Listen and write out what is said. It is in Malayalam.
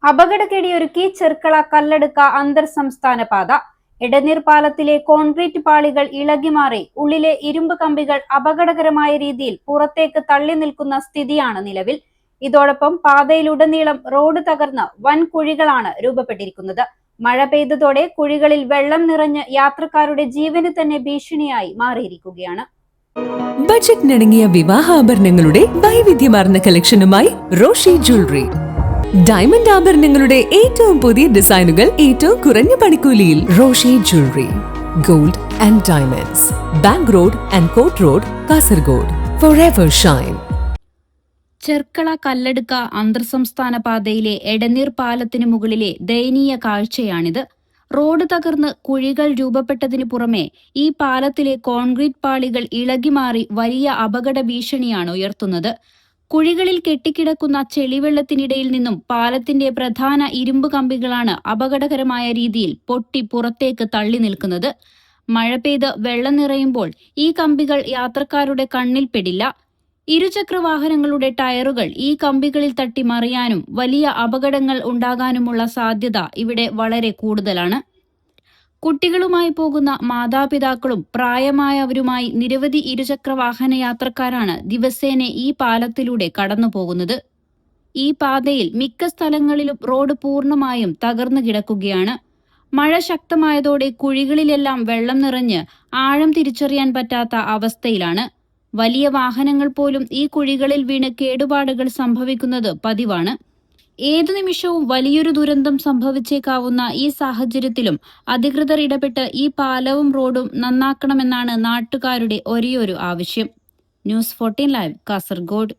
അപകടക്കെടിയൊരുക്കി ചെർക്കള കല്ലടുക്ക അന്തർ സംസ്ഥാന പാത. എടനീർ പാലത്തിലെ കോൺക്രീറ്റ് പാളികൾ ഇളകിമാറി ഉള്ളിലെ ഇരുമ്പ് കമ്പികൾ അപകടകരമായ രീതിയിൽ പുറത്തേക്ക് തള്ളി നിൽക്കുന്ന സ്ഥിതിയാണ് നിലവിൽ. ഇതോടൊപ്പം പാതയിലുടനീളം റോഡ് തകർന്ന് വൻ കുഴികളാണ് രൂപപ്പെട്ടിരിക്കുന്നത്. മഴ പെയ്തതോടെ കുഴികളിൽ വെള്ളം നിറഞ്ഞ് യാത്രക്കാരുടെ ജീവന് തന്നെ ഭീഷണിയായി മാറിയിരിക്കുകയാണ്. ബജറ്റിനിണങ്ങിയ വിവാഹാഭരണങ്ങളുടെ വൈവിധ്യമാർന്ന കളക്ഷനുമായി റോഷി ജ്വല്ലറി. ഡയമണ്ട് ആഭരണങ്ങളുടെ ഏറ്റവും പുതിയ ഡിസൈനുകൾ ഏറ്റവും കുറഞ്ഞ പണിക്കൂലിയിൽ. Roshi jewellery, gold and diamonds, bank road and court road, Kasaragod. Forever shine. Cherkala Kalladka അന്തർ സംസ്ഥാന പാതയിലെ എടനീർ പാലത്തിന് മുകളിലെ ദയനീയ കാഴ്ചയാണിത്. റോഡ് തകർന്ന് കുഴികൾ രൂപപ്പെട്ടതിനു പുറമെ ഈ പാലത്തിലെ കോൺക്രീറ്റ് പാളികൾ ഇളകിമാറി വലിയ അപകട ഭീഷണിയാണ് ഉയർത്തുന്നത്. കുഴികളിൽ കെട്ടിക്കിടക്കുന്ന ചെളിവെള്ളത്തിനിടയിൽ നിന്നും പാലത്തിന്റെ പ്രധാന ഇരുമ്പ് കമ്പികളാണ് അപകടകരമായ രീതിയിൽ പൊട്ടി പുറത്തേക്ക് തള്ളി നിൽക്കുന്നത്. മഴ പെയ്ത് വെള്ളം നിറയുമ്പോൾ ഈ കമ്പികൾ യാത്രക്കാരുടെ കണ്ണിൽപ്പെടില്ല. ഇരുചക്ര വാഹനങ്ങളുടെ ടയറുകൾ ഈ കമ്പികളിൽ തട്ടി മറിയാനും വലിയ അപകടങ്ങൾ ഉണ്ടാകാനുമുള്ള സാധ്യത ഇവിടെ വളരെ കൂടുതലാണ്. കുട്ടികളുമായി പോകുന്ന മാതാപിതാക്കളും പ്രായമായവരുമായി നിരവധി ഇരുചക്ര വാഹന യാത്രക്കാരാണ് ദിവസേന ഈ പാലത്തിലൂടെ കടന്നുപോകുന്നത്. ഈ പാതയിൽ മിക്ക സ്ഥലങ്ങളിലും റോഡ് പൂർണ്ണമായും തകർന്നു കിടക്കുകയാണ്. മഴ ശക്തമായതോടെ കുഴികളിലെല്ലാം വെള്ളം നിറഞ്ഞ് ആഴം തിരിച്ചറിയാൻ പറ്റാത്ത അവസ്ഥയിലാണ്. വലിയ വാഹനങ്ങൾ പോലും ഈ കുഴികളിൽ വീണ് കേടുപാടുകൾ സംഭവിക്കുന്നത് പതിവാണ്. ഏതു നിമിഷവും വലിയൊരു ദുരന്തം സംഭവിച്ചേക്കാവുന്ന ഈ സാഹചര്യത്തിലും അധികൃതർ ഇടപെട്ട് ഈ പാലവും റോഡും നന്നാക്കണമെന്നാണ് നാട്ടുകാരുടെ ഒരേയൊരു ആവശ്യം. News 14 live, Kasaragod.